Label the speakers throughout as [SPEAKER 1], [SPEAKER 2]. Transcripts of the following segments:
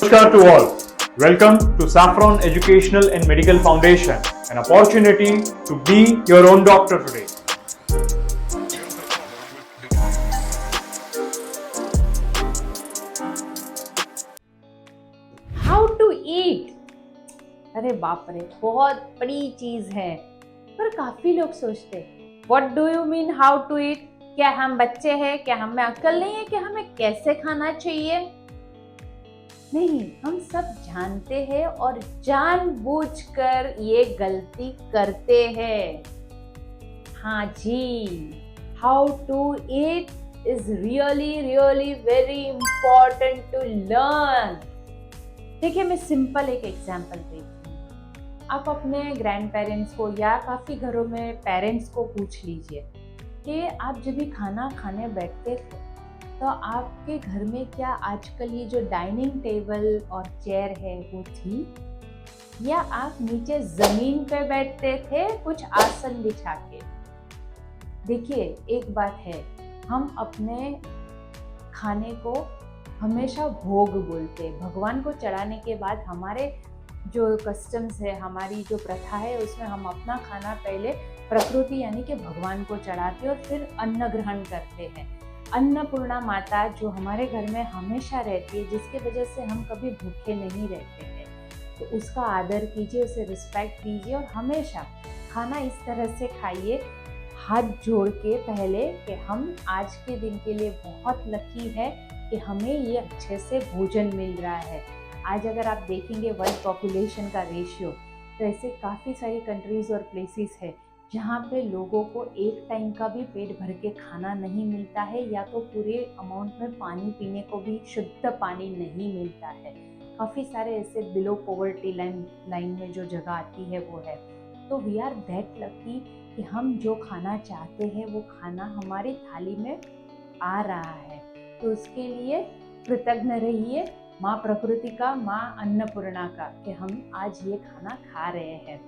[SPEAKER 1] Namaskar to all. Welcome to Saffron Educational and Medical Foundation, an opportunity to be your own doctor today.
[SPEAKER 2] How to eat, अरे बाप रे, बहुत बड़ी चीज है। पर काफी लोग सोचते what do you mean how to eat? क्या हम बच्चे हैं? क्या हमें अक्ल नहीं है कि हमें कैसे खाना चाहिए? नहीं, हम सब जानते हैं और जानबूझकर ये गलती करते हैं। हाँ जी, how to eat is really very important to learn. देखिए, मैं सिंपल एक एग्जांपल देती हूँ। आप अपने ग्रैंड पेरेंट्स को या काफ़ी घरों में पेरेंट्स को पूछ लीजिए कि आप जब भी खाना खाने बैठते थे तो आपके घर में क्या आजकल ये जो डाइनिंग टेबल और चेयर है वो थी, या आप नीचे ज़मीन पे बैठते थे कुछ आसन बिछा के? देखिए, एक बात है, हम अपने खाने को हमेशा भोग बोलते हैं। भगवान को चढ़ाने के बाद हमारे जो कस्टम्स है, हमारी जो प्रथा है, उसमें हम अपना खाना पहले प्रकृति यानी कि भगवान को चढ़ाते और फिर अन्न ग्रहण करते हैं। अन्नपूर्णा माता जो हमारे घर में हमेशा रहती है, जिसके वजह से हम कभी भूखे नहीं रहते हैं, तो उसका आदर कीजिए, उसे रिस्पेक्ट कीजिए और हमेशा खाना इस तरह से खाइए, हाथ जोड़ के पहले, कि हम आज के दिन के लिए बहुत लकी है कि हमें ये अच्छे से भोजन मिल रहा है। आज अगर आप देखेंगे वर्ल्ड पॉपुलेशन का रेशियो, तो ऐसे काफ़ी सारी कंट्रीज़ और प्लेसेस है जहाँ पे लोगों को एक टाइम का भी पेट भर के खाना नहीं मिलता है, या तो पूरे अमाउंट में पानी पीने को भी शुद्ध पानी नहीं मिलता है। काफ़ी सारे ऐसे बिलो पॉवर्टी लाइन में जो जगह आती है वो है। तो वी आर दैट लकी कि हम जो खाना चाहते हैं वो खाना हमारी थाली में आ रहा है। तो उसके लिए कृतज्ञ रहिए माँ प्रकृति का, माँ अन्नपूर्णा का, कि हम आज ये खाना खा रहे हैं।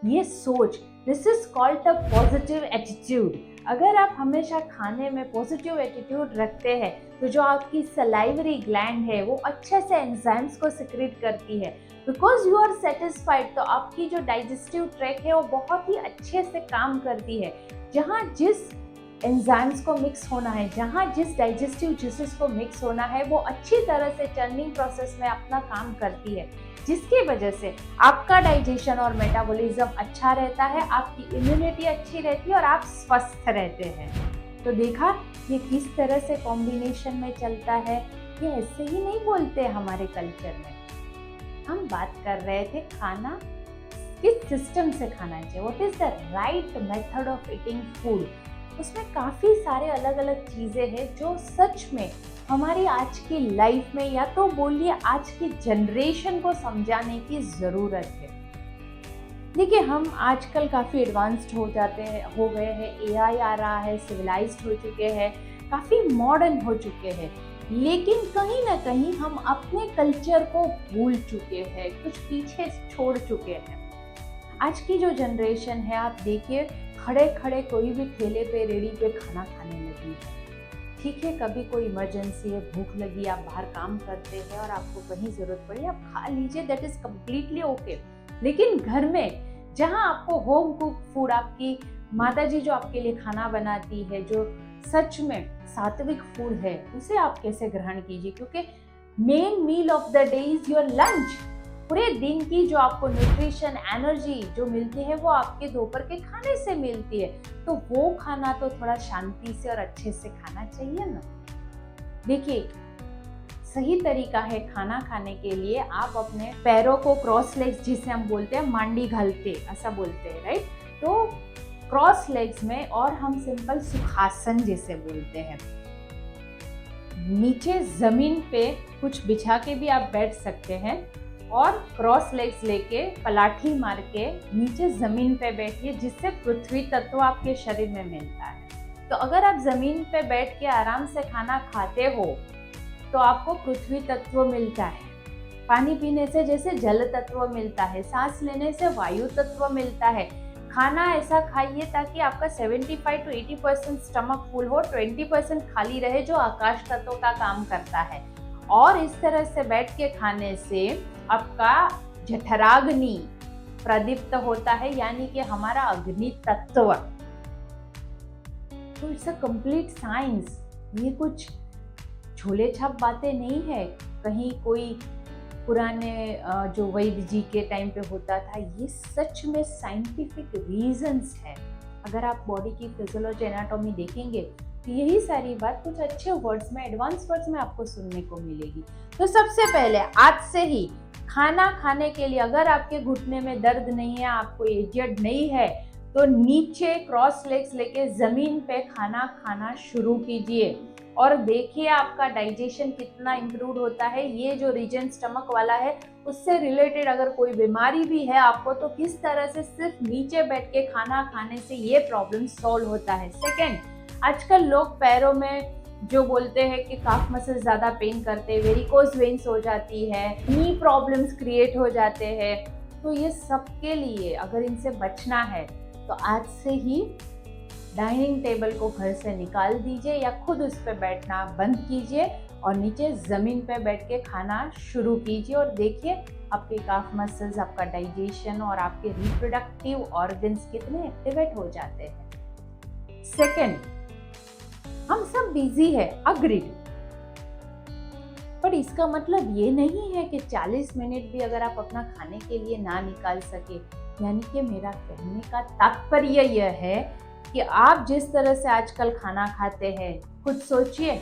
[SPEAKER 2] ये सोच, this is called a positive attitude. अगर आप हमेशा खाने में पॉजिटिव एटीट्यूड रखते हैं तो जो आपकी सलाइवरी ग्लैंड है वो अच्छे से एंजाइम्स को सिक्रेट करती है। बिकॉज यू आर सेटिस्फाइड, तो आपकी जो डाइजेस्टिव ट्रैक है वो बहुत ही अच्छे से काम करती है। जहाँ जिस एंजाइम्स को मिक्स होना है, जहाँ जिस डाइजेस्टिव जूसेस को मिक्स होना है, वो अच्छी तरह से चर्निंग प्रोसेस में अपना काम करती है, जिसकी वजह से आपका डाइजेशन और मेटाबॉलिज्म अच्छा रहता है, आपकी इम्यूनिटी अच्छी रहती है और आप स्वस्थ रहते हैं। तो देखा ये किस तरह से कॉम्बिनेशन में चलता है। ये ऐसे ही नहीं बोलते हमारे कल्चर में। हम बात कर रहे थे खाना किस सिस्टम से खाना चाहिए, what is the right method of eating food. उसमें काफ़ी सारे अलग अलग चीज़ें हैं जो सच में हमारी आज की लाइफ में, या तो बोलिए आज की जनरेशन को समझाने की ज़रूरत है। देखिए, हम आजकल काफ़ी एडवांस्ड हो गए हैं, एआई आ रहा है, सिविलाइज्ड हो चुके हैं, काफ़ी मॉडर्न हो चुके हैं, लेकिन कहीं ना कहीं हम अपने कल्चर को भूल चुके हैं, कुछ पीछे छोड़ चुके हैं। आज की जो जनरेशन है, आप देखिए, खड़े खड़े कोई भी ठेले पे, रेडी पे खाना खाने लगी है। ठीक है, कभी कोई इमरजेंसी है, भूख लगी, आप बाहर काम करते हैं और आपको कहीं ज़रूरत पड़ी, आप खा लीजिए, दैट इज़ कम्प्लीटली ओके। लेकिन घर में जहाँ आपको होम कुक फूड, आपकी माता जी जो आपके लिए खाना बनाती है, जो सच में सात्विक फूड है, उसे आप कैसे ग्रहण कीजिए, क्योंकि main meal of the day is your lunch. पूरे दिन की जो आपको न्यूट्रिशन, एनर्जी जो मिलती है वो आपके दोपहर के खाने से मिलती है। तो वो खाना तो थोड़ा शांति से और अच्छे से खाना चाहिए ना। देखिए, सही तरीका है खाना खाने के लिए, आप अपने पैरों को क्रॉस लेग्स, जिसे हम बोलते हैं मांडी घालते, ऐसा बोलते हैं, राइट? तो क्रॉस लेग्स में, और हम सिंपल सुखासन जिसे बोलते हैं, नीचे जमीन पे कुछ बिछा के भी आप बैठ सकते हैं और क्रॉस लेग्स लेके पलाठी मार के नीचे जमीन पे बैठिए, जिससे पृथ्वी तत्व आपके शरीर में मिलता है। तो अगर आप जमीन पे बैठ के आराम से खाना खाते हो तो आपको पृथ्वी तत्व मिलता है, पानी पीने से जैसे जल तत्व मिलता है, सांस लेने से वायु तत्व मिलता है। खाना ऐसा खाइए ताकि आपका 75 to 80% स्टमक फुल हो, 20% खाली रहे, जो आकाश तत्व का काम करता है। और इस तरह से बैठ के खाने से आपका जठराग्नि प्रदीप्त होता है, यानी कि हमारा अग्नि तत्व। तो इट्स अ कंप्लीट साइंस। ये कुछ झोले छाप बातें नहीं है, कहीं कोई पुराने जो वैद्य जी के टाइम पे होता था। ये सच में साइंटिफिक रीजंस है। अगर आप बॉडी की फिजियोलॉजी एनाटॉमी देखेंगे तो यही सारी बात कुछ अच्छे वर्ड्स में, एडवांस वर्ड्स में आपको सुनने को मिलेगी। तो सबसे पहले आज से ही खाना खाने के लिए अगर आपके घुटने में दर्द नहीं है, आपको एजेड नहीं है, तो नीचे क्रॉस लेग्स लेके जमीन पे खाना खाना शुरू कीजिए और देखिए आपका डाइजेशन कितना इम्प्रूव होता है। ये जो रीजन स्टमक वाला है उससे रिलेटेड अगर कोई बीमारी भी है आपको, तो किस तरह से सिर्फ नीचे बैठ के खाना खाने से ये प्रॉब्लम सॉल्व होता है। सेकेंड, आजकल लोग पैरों में जो बोलते हैं कि काफ मसल ज्यादा पेन करते हैं, वेरिकोज वेन्स हो जाती है, नी प्रॉब्लम्स क्रिएट हो जाते हैं। तो ये सबके लिए अगर इनसे बचना है तो आज से ही डाइनिंग टेबल को घर से निकाल दीजिए या खुद उस पर बैठना बंद कीजिए और नीचे जमीन पे बैठ के खाना शुरू कीजिए और देखिए आपके काफ मसल्स, आपका डाइजेशन और आपके रिप्रोडक्टिव ऑर्गन्स कितने एक्टिवेट हो जाते हैं। सेकेंड, हम सब बिजी है, अग्रीड, पर इसका मतलब ये नहीं है कि 40 मिनट भी अगर आप अपना खाने के लिए ना निकाल सके। यानी कि मेरा कहने का तात्पर्य यह है कि आप जिस तरह से आजकल खाना खाते हैं, खुद सोचिए,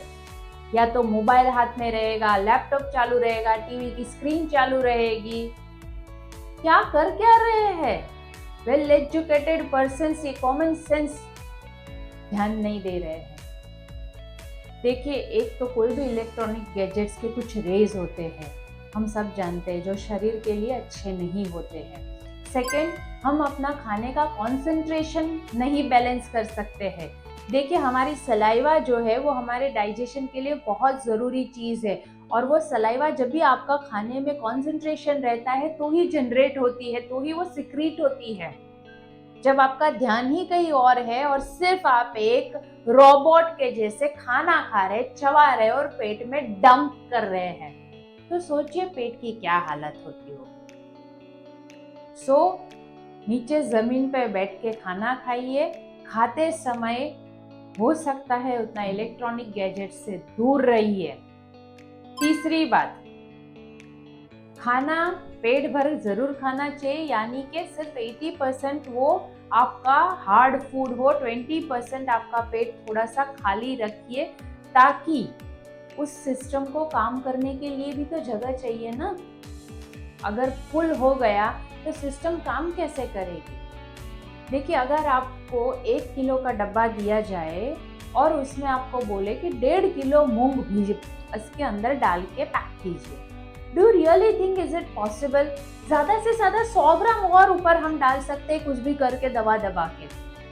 [SPEAKER 2] या तो मोबाइल हाथ में रहेगा, लैपटॉप चालू रहेगा, टीवी की स्क्रीन चालू रहेगी, क्या रहे हैं? वेल एजुकेटेड पर्सन ये कॉमन सेंस ध्यान नहीं दे रहे हैं। देखिए, एक तो कोई भी इलेक्ट्रॉनिक गैजेट्स के कुछ रेज होते हैं, हम सब जानते हैं, जो शरीर के लिए अच्छे नहीं होते हैं। सेकेंड, हम अपना खाने का कंसंट्रेशन नहीं बैलेंस कर सकते हैं। देखिए, हमारी सलाइवा जो है वो हमारे डाइजेशन के लिए बहुत ज़रूरी चीज़ है और वो सलाइवा जब भी आपका खाने में कंसंट्रेशन रहता है तो ही जनरेट होती है, तो ही वो सिक्रीट होती है। जब आपका ध्यान ही कहीं और है और सिर्फ आप एक रोबोट के जैसे खाना खा रहे, चबा रहे और पेट में डंप कर रहे हैं, तो सोचिए पेट की क्या हालत होती होगी। नीचे जमीन पे बैठ के खाना खाइए। खाते समय हो सकता है उतना इलेक्ट्रॉनिक गैजेट से दूर रहिए। तीसरी बात, खाना पेट भर जरूर खाना चाहिए, यानी कि सिर्फ 80% वो आपका हार्ड फूड हो, 20% आपका पेट थोड़ा सा खाली रखिए, ताकि उस सिस्टम को काम करने के लिए भी तो जगह चाहिए ना। अगर फुल हो गया तो सिस्टम काम कैसे करेगी? देखिए, अगर आपको 1 किलो का डब्बा दिया जाए और उसमें आपको बोले कि 1.5 किलो मूंग भूज इसके अंदर डाल के पैक कीजिए, do really think is it possible? ज्यादा से ज्यादा 100 ग्राम और ऊपर हम डाल सकते हैं, कुछ भी करके दबा के।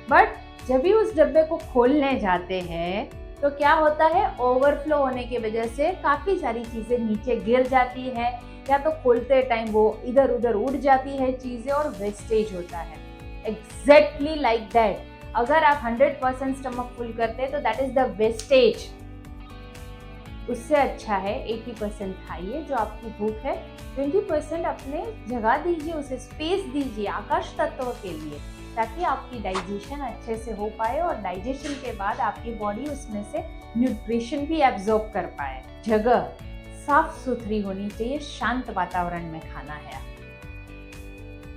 [SPEAKER 2] बट जब भी उस डब्बे को खोलने जाते हैं तो क्या होता है, ओवरफ्लो होने की वजह से काफी सारी चीजें नीचे गिर जाती है, या तो खोलते टाइम वो इधर उधर उड़ जाती है चीजें और वेस्टेज होता है। एग्जैक्टली लाइक दैट, अगर आप 100% स्टमक फुल करते हैं तो दैट इज द वेस्टेज। उससे अच्छा है 80% खाइए जो आपकी भूख है, 20% अपने जगह दीजिए, उसे स्पेस दीजिए आकाश तत्व के लिए, ताकि आपकी डाइजेशन अच्छे से हो पाए और डाइजेशन के बाद आपकी बॉडी उसमें से न्यूट्रिशन भी एब्जॉर्ब कर पाए। जगह साफ सुथरी होनी चाहिए, शांत वातावरण में खाना है।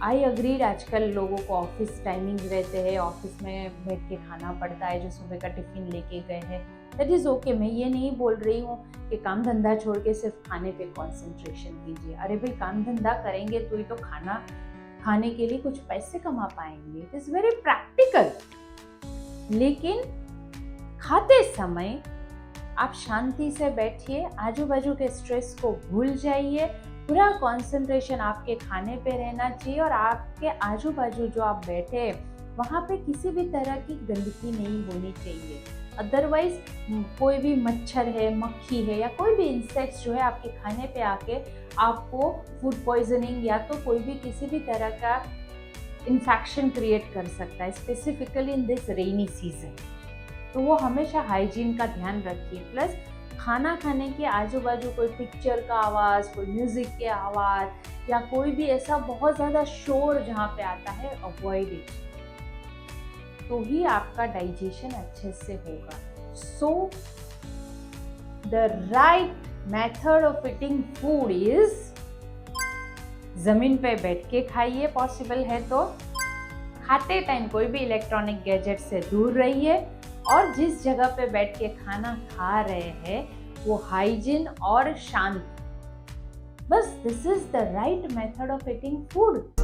[SPEAKER 2] आई अग्रीड, आजकल लोगों को ऑफिस टाइमिंग्स रहते हैं, ऑफिस में बैठ के खाना पड़ता है, जो सुबह का टिफिन लेके गए हैं, दैट इज़ ओके। मैं ये नहीं बोल रही हूँ कि काम धंधा छोड़ के सिर्फ खाने पे कंसंट्रेशन कीजिए। अरे भाई, काम धंधा करेंगे तो ही तो खाना खाने के लिए कुछ पैसे कमा पाएंगे, इट इज़ वेरी प्रैक्टिकल। लेकिन खाते समय आप शांति से बैठिए, आजू बाजू के स्ट्रेस को भूल जाइए, पूरा कंसंट्रेशन आपके खाने पे रहना चाहिए और आपके आजू बाजू जो आप बैठे वहाँ पे किसी भी तरह की गंदगी नहीं होनी चाहिए। अदरवाइज कोई भी मच्छर है, मक्खी है या कोई भी इंसेक्ट्स जो है आपके खाने पे आके आपको फूड पॉइजनिंग या तो कोई भी किसी भी तरह का इन्फेक्शन क्रिएट कर सकता है, specifically in this rainy season. तो वो हमेशा हाइजीन का ध्यान रखिए। प्लस खाना खाने के आजू बाजू कोई पिक्चर का आवाज़, कोई म्यूज़िक के आवाज़ या कोई भी ऐसा बहुत ज़्यादा शोर जहाँ पे आता है, अवॉइड इट, तो ही आपका डाइजेशन अच्छे से होगा। So the right method of eating food is ज़मीन पे बैठ के खाइए, पॉसिबल है तो। खाते टाइम कोई भी इलेक्ट्रॉनिक गैजेट से दूर रहिए और जिस जगह पे बैठ के खाना खा रहे हैं वो हाइजीन और शांत। बस this is the right method of eating food.